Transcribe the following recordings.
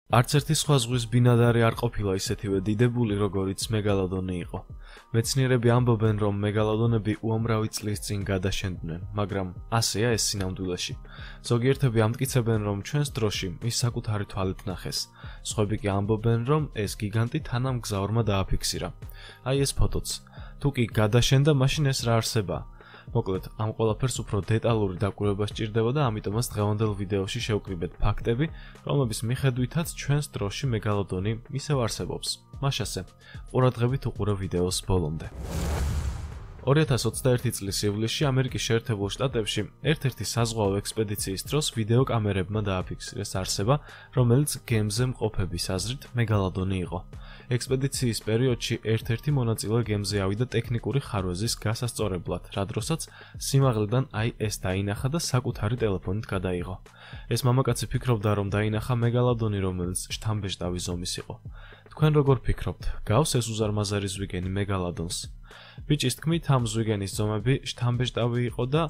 არც ერთი სხვა ზღვის ბინადარი არ ყოფილა ისეთივე დიდებული, როგორიც მეგალოდონი იყო. მეცნიერები ამბობენ, რომ მეგალოდონები უამრავი წლის წინ გადაშენდნენ, მაგრამ ასეა ეს სინამდვილეში. ზოგიერთები ამტკიცებენ, რომ ჩვენს დროში ის საკუთარი თვალით ნახეს. სხვები კი ამბობენ, რომ ეს გიგანტი თანამგზავრმა დააფიქსირა. აი ეს ფოტოც. თუ კი გადაშენდა, მაშინ ეს რა არსებაა? მოკლედ, ამ ყველაფერს უფრო დეტალური დაკვირვება სჭირდება და ამიტომაც დღევანდელ ვიდეოში შევკრიბეთ ფაქტები, რომლების მიხედვითაც ჩვენს დროში მეგალოდონი ისევ არსებობს. მაშასე, ყურადღებით უყურე ვიდეოს ბოლომდე. 2021 წლის ივლისში ამერიკის შეერთებულ შტატებში ერთ-ერთი საზღვაო ექსპედიციის დროს ვიდეო კამერებმა დააფიქსირეს არსება, რომელიც გემზე მყოფების აზრით მეგალოდონი იყო. ექსპედიციის პერიოდში ერთ-ერთი მონაწილე გემზე ავიდა ტექნიკური ხარვეზის გასასწორებლად, რა დროსაც სიმაღლიდან აი ეს დაინახა და საკუთარი ტელეფონით გადაიღო. ეს მამაკაცი ფიქრობდა, რომ დაინახა მეგალოდონი, რომელიც შთამბეჭდავი ზომის იყო. თქვენ როგორ ფიქრობთ, გავს ეს უზარმაზარი ზვიგენი მეგალოდონს? ბიჭის თქმით, ამ ზვიგენის ზომები შთამბეჭდავი იყო და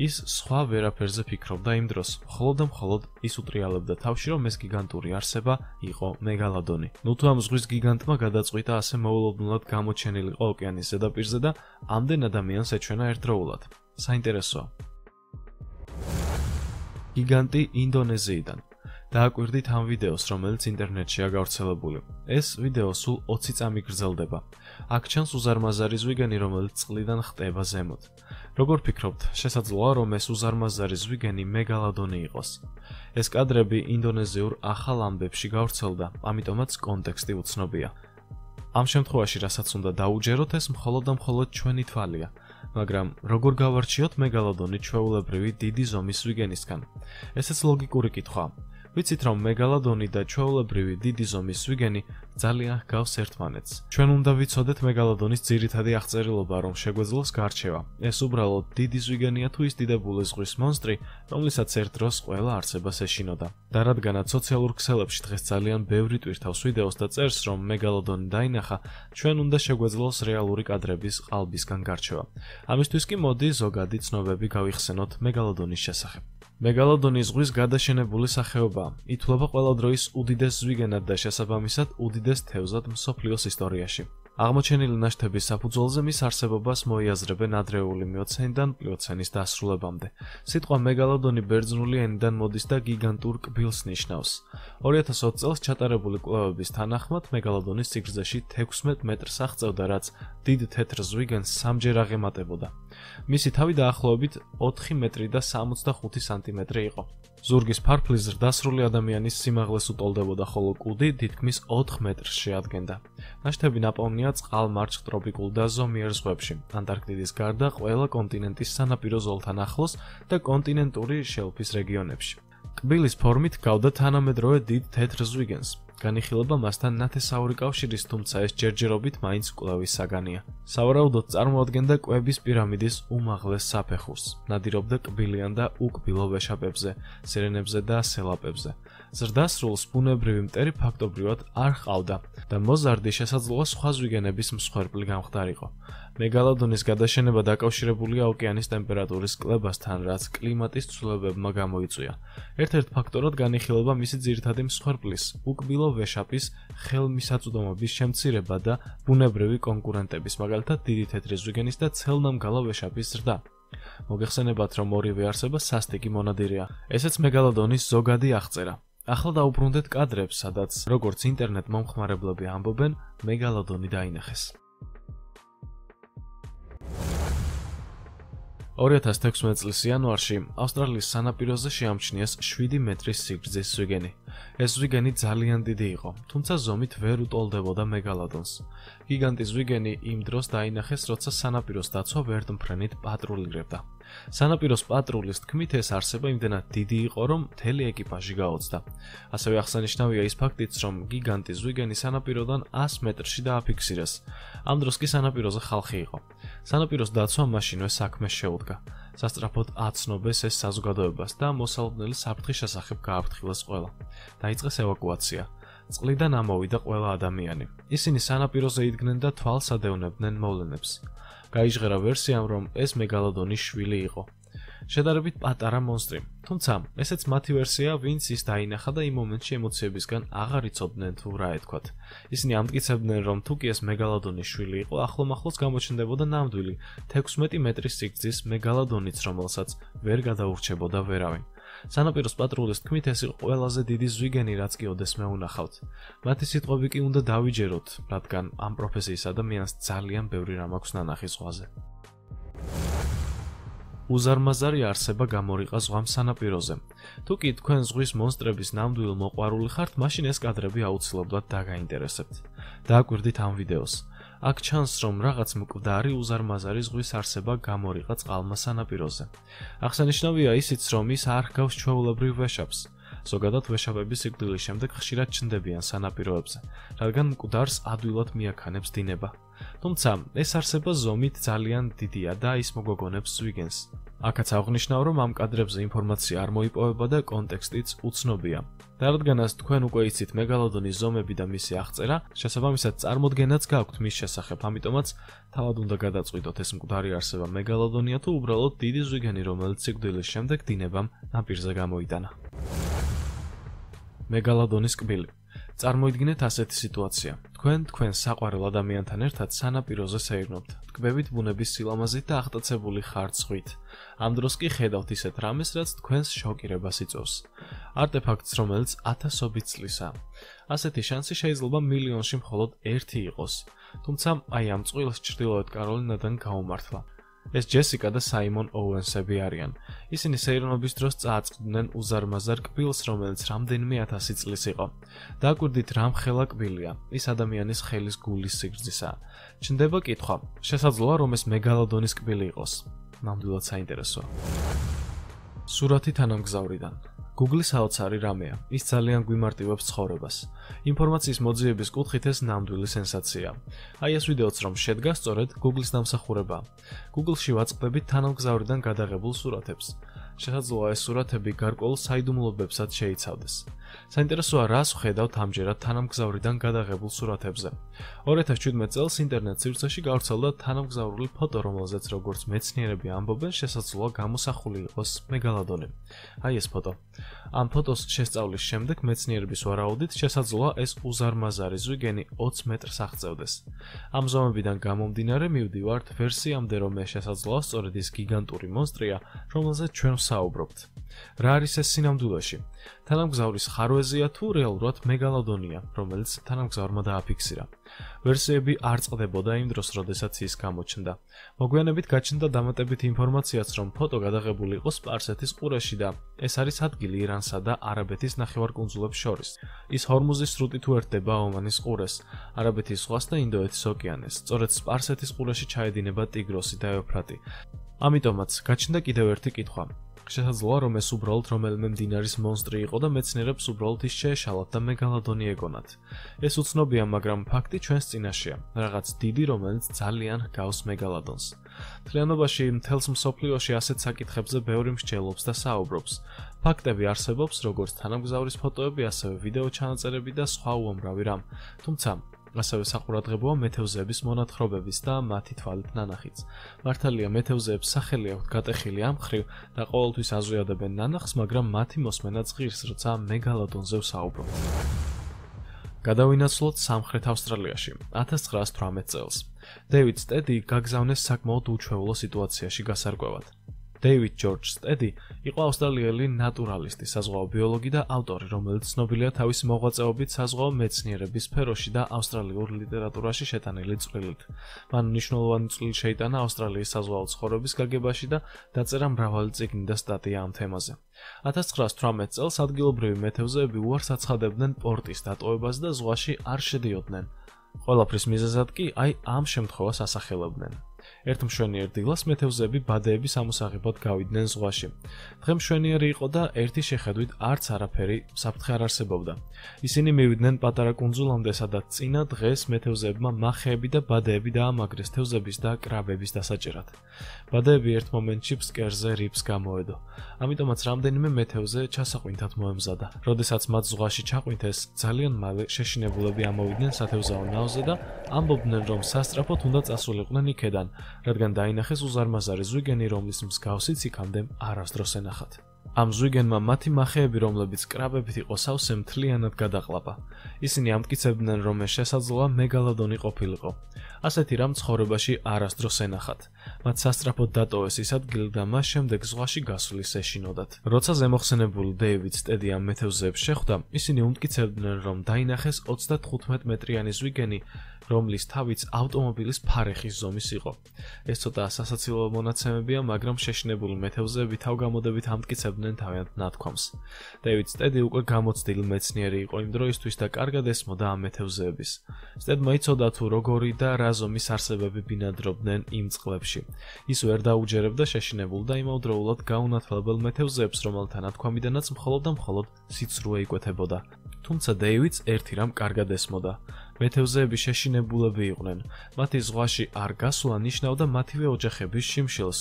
ის სხვა ვერაფერზე ფიქრობდა იმ დროს, მხოლოდ ის უტრიალებდა თავში, რომ ეს გიგანტური არსება იყო მეგალოდონი. ნუ თუ ამ ზღვის გიგანტმა გადაწყვიტა ასე მოულოდნელად გამოჩენილიყო ოკეანის ზედაპირზე და ამდენ ადამიანს ეჩვენა ერთდროულად. საინტერესოა. გიგანტი ინდონეზიიდან. დააკვირდით ამ ვიდეოს, რომელიც ინტერნეტშია გავრცელებული. ეს ვიდეო სულ 20 წამი გრძელდება. აქ ჩანს უზარმაზარი ზვიგენი, რომელიც წყლიდან ხტება ზემოთ. როგორ ფიქრობთ, შესაძლოა, რომ ეს უზარმაზარი ზვიგენი მეგალოდონი იყოს? ეს კადრები ინდონეზიურ ახალ ამბებში გავრცელდა, ამიტომაც კონტექსტი უცნობია. ამ შემთხვევაში, რასაც უნდა დაუჯეროთ, ეს მხოლოდ ჩვენი თვალია. მაგრამ როგორ გავარჩიოთ მეგალოდონი ჩვეულებრივი დიდი ზომის ზვიგენისგან? ესეც ლოგიკური კითხვაა. ვიცით, რომ მეგალოდონი და ჩვეულებრივი დიდი ზომის ზვიგენი ძალიან ჰგავს ერთმანეთს. ჩვენ უნდა ვიცოდეთ მეგალოდონის ძირითადი აღწერილობა, რომ შეგვეძლოს გარჩევა. ეს უბრალოდ დიდი ზვიგენია თუ ის დიდებული ზღვის მონსტრი, რომლისაც ერთ დროს ყველა არსებას ეშინოდა. და რადგანაც სოციალურ ქსელებში დღეს ძალიან ბევრი ტვირთავს ვიდეოს და წერს, რომ მეგალოდონი დაინახა, ჩვენ უნდა შეგვეძლოს რეალური კადრების ყალბისგან გარჩევა. ამისთვის კი მოდი ზოგადი ცნობები გავიხსენოთ მეგალოდონის შესახებ. მეგალოდონი ზღვის გადაშენებული სახეობაა. ითვლება ყველა დროის უდიდეს ზვიგენად და შესაბამისად უდიდეს თევზად მსოფლიოს ისტორიაში. აღმოჩენილი ნაშთების საფუძველზე მის არსებობას მოიაზრებენ ადრეული მიოცენიდან პლიოცენის დასრულებამდე. სიტყვა მეგალოდონი ბერძნული ენიდან მოდის და გიგანტურ კბილს ნიშნავს. 2020 წელს ჩატარებული კვლევების თანახმად მეგალოდონის სიგრძეში 16 მეტრს აღწევდა, რაც დიდ თეთრ ზვიგენს სამჯერ აღემატებოდა. მისი თავი დაახლოებით 4 მეტრი და 65 სანტიმეტრი იყო. ზურგის ფარფლი ზრდასრული ადამიანის სიმაღლეს უტოლდებოდა, ხოლო კუდი თითქმის 4 მეტრს შეადგენდა. ნაშთები ნაპოვნია წყალმარჩხ ტროპიკულ და ზომიერ ზღვებში, ანტარქტიდის გარდა ყველა კონტინენტის სანაპირო ზოლთან ახლოს და კონტინენტური შელფის რეგიონებში. კბილის ფორმით გავდა თანამედროვე დიდ თეთრ ზვიგენს. განიხილება მასთან ნათესაური კავშირის, თუმცა ეს ჯერჯერობით მაინც კვლევის საგანია. სავარაუდოდ წარმოადგენდა კვების პირამიდის უმაღლეს საფეხურს. ნადირობდა კბილიან და უკბილო ვეშაპებზე, სერენებზე და სელაპებზე. ზრდასრულს ბუნებრივი მტერი ფაქტობრივად არ ჰყავდა და მოზარდი შესაძლოა სხვა ზვიგენების მსხვერპლი გამხდარიყო. მეგალოდონის გადაშენება დაკავშირებულია ოკეანის ტემპერატურის კლებასთან, რაც კლიმატის ცვლილებებმა გამოიწვია. ერთ-ერთ ფაქტორად განიხილება მისი ძირითადი მსხვერპლის, უკბილო ვეშაპის ხელმისაწვდომობის შემცირება და ბუნებრივი კონკურენტების, მაგალითად დიდი თეთრი ზვიგენის და ცელნამგალო ვეშაპის ზრდა. მოგეხსენებათ, რომ ორივე არსება სასტიკი მონადირეა. ესეც მეგალოდონის ზოგადი აღწერა. ახლა დაუბრუნდეთ კადრებს, სადაც, როგორც ინტერნეტ მომხმარებლები ამბობენ, მეგალოდონი დაინახეს. 2016 წლის იანვარში ავსტრალიის სანაპიროზე შეამჩნიეს 7 მეტრის სიგრძის ზვიგენი. ეს ზვიგენი ძალიან დიდი იყო, თუმცა ზომით ვერ უტოლდებოდა მეგალოდონს. გიგანტი ზვიგენი იმ დროს დაინახეს, როცა სანაპიროს დაცვა ვერტმფრენით პატრულირებდა. სანაპიროს პატრულის თქმით, ეს არსება იმდენად დიდი იყო, რომ მთელი ეკიპაჟი გაოცდა. ასევე აღსანიშნავია ის ფაქტიც, რომ გიგანტი ზვიგენი სანაპიროდან 100 მეტრში დააფიქსირეს. ამ დროს კი სანაპიროზე ხალხი იყო. სანაპიროს დაცვა მაშინვე საქმეს შეუდგა. სასწრაფოდ აცნობეს ეს საზოგადოებას და მოსალოდნელი საფრთხის შესახებ გააფრთხილეს ყველა. დაიწყეს ევაკუაცია. წყლიდან ამოვიდა ყველა ადამიანი. ისინი სანაპიროზე იდგნენ და თვალს ადევნებდნენ მოვლენებს. გაიჟღერა ვერსიამ, რომ ეს მეგალოდონის შვილი იყო. შედარებით პატარა მონსტრი. თუმცა, ესეც მათი ვერსია, ვინც ის დაინახა და იმ მომენტში ემოციებისგან აღარ იცოდნენ თუ რა ეთქვათ. ისინი ამტკიცებდნენ, რომ თუ კი ეს მეგალოდონის შვილი იყო, ახლომახლოს გამოჩნდებოდა ნამდვილი 16 მეტრის სიგრძის მეგალოდონიც, რომელსაც ვერ გადაურჩებოდა ვერავინ. სანაპიროს პატრულის თქმით, ეს იყო ყველაზე დიდი ზვიგენი, რაც კი ოდესმე უნახავთ. მათი სიტყვები კი უნდა დავიჯეროთ, რადგან ამ პროფესიის ადამიანს ძალიან ბევრი რამ აქვს ნანახი ზღვაზე. უზარმაზარი არსება გამორიყა ზღვამ სანაპიროზე. თუ კი თქვენ ზღვის მონსტრების ნამდვილ მოყვარული ხართ, მაშინ ეს კადრები აუცილებლად დაგაინტერესებთ. დააკვირდით ამ ვიდეოს. აქ ჩანს, რომ რაღაც მკვდარი უზარმაზარი ზღვის არსება გამორიყა წყალმა სანაპიროზე. აღსანიშნავია ისიც, რომ ის არ ჰგავს ჩვეულებრივ ვეშაპს. ზოგადად ვეშაპების სიკვდილის შემდეგ ხშირად ჩნდებიან სანაპიროებზე, რადგან მკვდარს ადვილად მიაქანებს დინება. თუმცა, ეს არსება ზომით ძალიან დიდია და ის მოგოგონებს ზვიგენს. აქაც აღნიშნავ, რომ ამ კადრებზე ინფორმაცია არ მოიპოვება და კონტექსტიც უცნობია. და რადგანაც თქვენ უკვე იცით მეგალოდონის ზომები და მისი აღწერა, შესაბამისად წარმოდგენაც გაქვთ მის შესახებ, ამიტომაც თავად უნდა გადაწყვიტოთ, ეს მკვდარი არსება მეგალოდონია თუ უბრალოდ დიდი ზვიგენი, რომელიც სიკვდილის შემდეგ დინებამ ნაპირზე გამოიტანა. მეგალოდონის კბილი. წარმოიდგინეთ ასეთი სიტუაცია. თქვენ საყვარელ ადამიანთან ერთად სანაპიროზე სეირნობთ, ტკბებით ბუნების სილამაზით და აღტაცებული ხართ ზღვით. ამ დროს კი ხედავთ ისეთ რამეს, რაც თქვენს შოკირებას იწვევს. არტეფაქტს, რომელიც ათასობით წლისაა. ასეთი შანსი შეიძლება მილიონში მხოლოდ ერთი იყოს. თუმცა აი ამ წყვილს ჩრდილოეთ კაროლინადან გაუმართლა. ეს ჯესიკა და საიმონ ოუენსები არიან. ისინი სეირნობის დროს წააწყდნენ უზარმაზარ კბილს, რომელიც რამდენიმე 1000 წლის იყო. დააკვირდით, რა მხელა კბილია. ის ადამიანის ხელის გულის სიგრძისაა. ჩნდება კითხვა, შესაძლოა რომ ეს მეგალოდონის კბილი იყოს. ნამდვილად საინტერესოა. სურათი თანამგზავრიდან. Google საოცარი რამეა. ის ძალიან გვიმარტივებს ცხოვრებას. ინფორმაციის მოძიების კუთხით ეს ნამდვილი სენსაციაა. აი ეს ვიდეოც რომ შედგა სწორედ Google-ის დამსახურებაა. Google-ში ვაწყდებით თანამგზავრიდან გადაღებულ სურათებს. შესაძლოა ეს სურათები გარკვეულ საიდუმლოებებსაც შეიცავდეს. საინტერესოა, რას ვხედავთ ამჯერად თანამგზავრიდან გადაღებულ სურათებზე. 2017 წელს ინტერნეტ სივრცეში გავრცელდა თანამგზავრული ფოტო, რომელზეც როგორც მეცნიერები ამბობენ, შესაძლოა გამოსახული იყოს მეგალოდონი. აი ეს ფოტო. ამ ფოტოს შესწავლის შემდეგ მეცნიერების ვარაუდით შესაძლოა ეს უზარმაზარი ზვიგენი 20 მეტრს აღწევდეს. ამ ზომებიდან გამომდინარე მივდივართ ვერსიამდე, რომ ეს შესაძლოა სწორედ ის გიგანტური მონსტრია, რომელზეც ჩვენ ვსაუბრობთ. რა არის ეს სინამდვილეში? თანამგზავრის ხარვეზია თუ რეალურად მეგალოდონია, რომელიც თანამგზავრმა დააფიქსირა. ვერსიები არ წყდებოდა იმ დროს, როდესაც ის გამოჩნდა. მოგვიანებით გაჩნდა დამატებითი ინფორმაციაც, რომ ფოტო გადაღებული იყო სპარსეთის ყურეში და ეს არის ადგილი ირანსა და არაბეთის ნახევარკუნძულებს შორის. ის ჰორმუზის სრუტით უერთდება ომანის ყურეს, არაბეთის ზღვას და ინდოეთის ოკეანეს. სწორედ სპარსეთის ყურეში ჩაედინება ტიგროსი და ევფრატი. ამიტომაც გაჩნდა კიდევ ერთი კითხვა. შესაძლოა რომ ეს უბრალოდ რომელიმე მდინარის მონსტრი იყო და მეცნიერებს უბრალოდ ის შეეშალათ და მეგალოდონი ეგონათ. ეს უცნობია, მაგრამ ფაქტი ჩვენს წინაშეა, რაღაც დიდი, რომელიც ძალიან ჰგავს მეგალოდონს. მთლიანობაში მთელს მსოფლიოში ასეთ საკითხებზე ბევრი მსჯელობს და საუბრობს. ფაქტები არსებობს, როგორც თანამგზავრის ფოტოები, ასევე ვიდეო ჩანაწერები და სხვა უამრავი რამ. თუმცა ასევე საყურადღებოა მეთევზეების მონათხრობების და მათი თვალით ნანახიც. მართალია მეთევზეებს სახელი აქვთ გატეხილი ამ მხრივ და ყოველთვის აზვიადებენ ნანახს, მაგრამ მათი მოსმენა ღირს, როცა მეგალოდონზე ვსაუბრობთ. გადავინაცვლოთ სამხრეთ ავსტრალიაში 1918 წელს. დეივიდ სტედი გაგზავნეს საკმაოდ უჩვეულო სიტუაციაში გასარკვევად. დეივიდ ჯორჯ სტედი იყო ავსტრალიელი ნატურალისტი, საზღვაო ბიოლოგი და ავტორი, რომელიც ცნობილია თავისი მოღვაწეობით საზღვაო მეცნიერების სფეროში და ავსტრალიურ ლიტერატურაში შეტანილი წვლილით. მან მნიშვნელოვანი წვლილი შეიტანა ავსტრალიის საზღვაო ცხოვრების გაგებაში და დაწერა მრავალი წიგნი და სტატია ამ თემაზე. 1918 წელს ადგილობრივი მეთევზეები უარს აცხადებდნენ პორტის დატოვებას და ზღვაში არ შედიოდნენ. ყველაფრის მიზეზად კი აი ამ შემთხვევას ასახელებდნენ. ერთ მშვენიერ დილას მეთევზეები ბადეების ამოსაღებად გავიდნენ ზღვაში. დღე მშვენიერი იყო და ერთი შეხედვით არც არაფერი საფრთხე არ არსებობდა. ისინი მივიდნენ პატარა კუნძულამდე, სადაც წინა დღეს მეთევზეებმა მახეები და ბადეები დაამაგრეს თევზების და კრაბების დასაჭერად. ბადეები ერთ მომენტში ფსკერზე რიფს გამოედო. ამიტომაც რამდენიმე მეთევზე ჩასაყვინთად მოემზადა. როდესაც მათ ზღვაში ჩაყვინთეს, ძალიან მალე შეშინებულები ამოვიდნენ სათევზაო ნავზე და ამბობდნენ, რომ სასწრაფოდ უნდა წასულიყვნენ იქედან, რადგან დაინახეს უზარმაზარი ზვიგენი, რომლის მსგავსიც იქამდე არასდროს ენახათ. ამ ზვიგენმა მათი მახეები, რომლებიც კრაბებით იყო სავსე, მთლიანად გადაყლაპა. ისინი ამტკიცებდნენ, რომ ეს შესაძლოა მეგალოდონი ყოფილიყო. ასეთი რამ ცხოვრებაში არასდროს ენახათ. მათ სასწრაფოდ დატოვეს ის ადგილი და მას შემდეგ ზღვაში გასვლის ეშინოდათ. როცა ზემოხსენებული დეივიდ სტედი ამ მეთევზეებს შეხვდა, ისინი უმტკიცებდნენ, რომ დაინახეს 35 მეტრიანი ზვიგენი, რომლის თავიც ავტომობილის ფარეხის ზომის იყო. ეს ცოტა სასაცილო მონაცემებია, მაგრამ შეშინებული მეთევზეები თავგამოდებით ამტკიცებდნენ თავიანთ ნათქვამს. დეივიდ სტედი უკვე გამოცდილი მეცნიერი იყო იმ დროისთვის და კარგად ესმოდა ამ მეთევზეების. სტედმა იცოდა თუ როგორი და რა ზომის არსებები ბინადრობდნენ იმ წყლებში. ის ვერ დაუჯერებდა შეშინებულ და იმავდროულად გაუნათლებელ მეთევზეებს, რომელთა ნათქვამიდანაც მხოლოდ და მხოლოდ სიცრუე იკვეთებოდა. თუმცა დეივიდს ერთი რამ კარგად ესმოდა. მეთევზეები შეშინებულები იყვნენ. მათი ზღვაში არ გასვლა ნიშნავდა მათივე ოჯახების შიმშილს.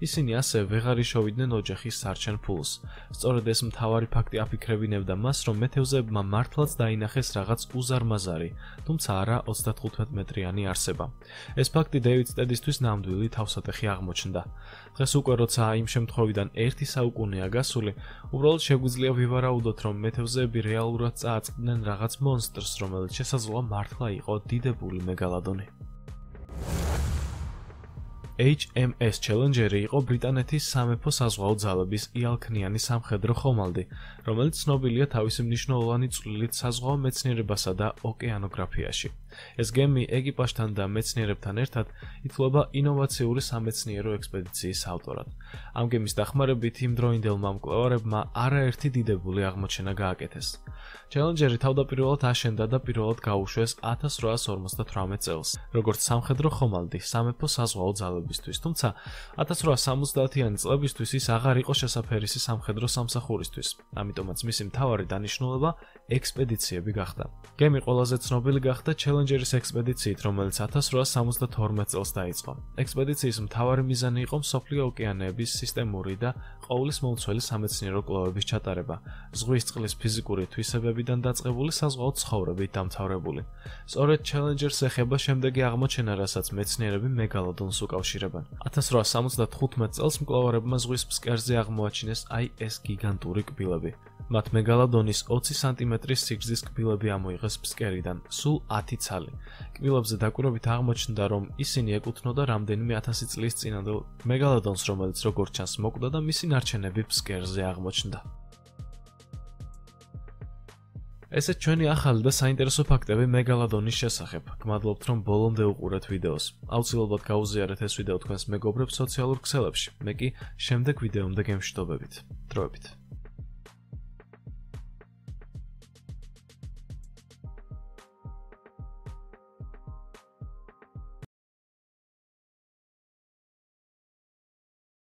ისინი ასევე ვეღარ იშოვიდნენ ოჯახის სარჩენ ფულს. სწორედ ეს მთავარი ფაქტი აფიქრებინებდა მას, რომ მეთევზეებმა მართლაც დაინახეს რაღაც უზარმაზარი, თუმცა არა 35 მეტრიანი არსება. ეს ფაქტი დეივიდ სტედისთვის ნამდვილი თავსატეხი აღმოჩნდა. დღეს უკვე როცა იმ შემთხვევიდან 1 საუკუნეა გასული, უბრალოდ შეგვიძლია ვივარაუდოთ, რომ მეთევზეები რეალურად წააწყდნენ რაღაც მონსტრს, რომელიც შესაძლოა მართლა იყო დიდებული მეგალოდონი. HMS Challenger-ი იყო ბრიტანეთის სამეფო საზღვაო ძალების იალქნიანი სამხედრო ხომალდი, რომელიც ცნობილია თავისი მნიშვნელოვანი წვლილით საზღვაო მეცნიერებასა და ოკეანოგრაფიაში. ეს გემი ეკიპაჟთან და მეცნიერებთან ერთად ითვლება ინოვაციური სამეცნიერო ექსპედიციის ავტორად. ამ გემის დახმარებით იმდროინდელმა მკვლევარებმა არაერთი დიდებული აღმოჩენა გააკეთეს. Challenger-ი თავდაპირველად აშენდა და პირველად გაუშვეს 1858 წელს, როგორც სამხედრო ხომალდი სამეფო საზღვაო ძალებისთვის, თუმცა 1870-იანი წლებისთვის ის აღარ იყო შესაფერისი სამხედრო სამსახურისთვის, ამიტომაც მისი მთავარი დანიშნულება ექსპედიციები გახდა. გემი ყველაზე ცნობილი გახდა Challenger-ის ექსპედიციით, რომელიც 1872 წელს დაიწყო. ექსპედიციის მთავარი მიზანი იყო მსოფლიო ოკეანეების სისტემური და ყოვლის მომცველი სამეცნიერო კვლევების ჩატარება, ზღვის წყლის ფიზიკური თვისებებიდან დაწყებული საზღვაო ცხოვრებით დამთავრებული. სწორედ Challenger-ს ეხება შემდეგი აღმოჩენა, რასაც მეცნიერები მეგალოდონს უკავშირებენ. 1875 წელს მკვლევარებმა ზღვის ფსკერზე აღმოაჩინეს ეს გიგანტური კბილები. მათ მეგალოდონის 20 სანტიმეტრის სიგრძის კბილები ამოიღეს ფსკერიდან, სულ 10 ცალი. კბილებზე დაკვირვებით აღმოჩნდა, რომ ისინი ეკუთვნოდა რამდენიმე 1000 წლის წინანდელ მეგალოდონს, რომელიც როგორც ჩანს მოკვდა და მისი ნარჩენები ფსკერზე აღმოჩნდა. ესეც ჩვენი ახალი და საინტერესო ფაქტები მეგალოდონის შესახებ. გმადლობთ, რომ ბოლომდე უყურეთ ვიდეოს. აუცილებლად გაუზიარეთ ეს ვიდეო თქვენს მეგობრებს სოციალურ ქსელებში. მე კი შემდეგ ვიდეომდე გემშვიდობებით. დროებით.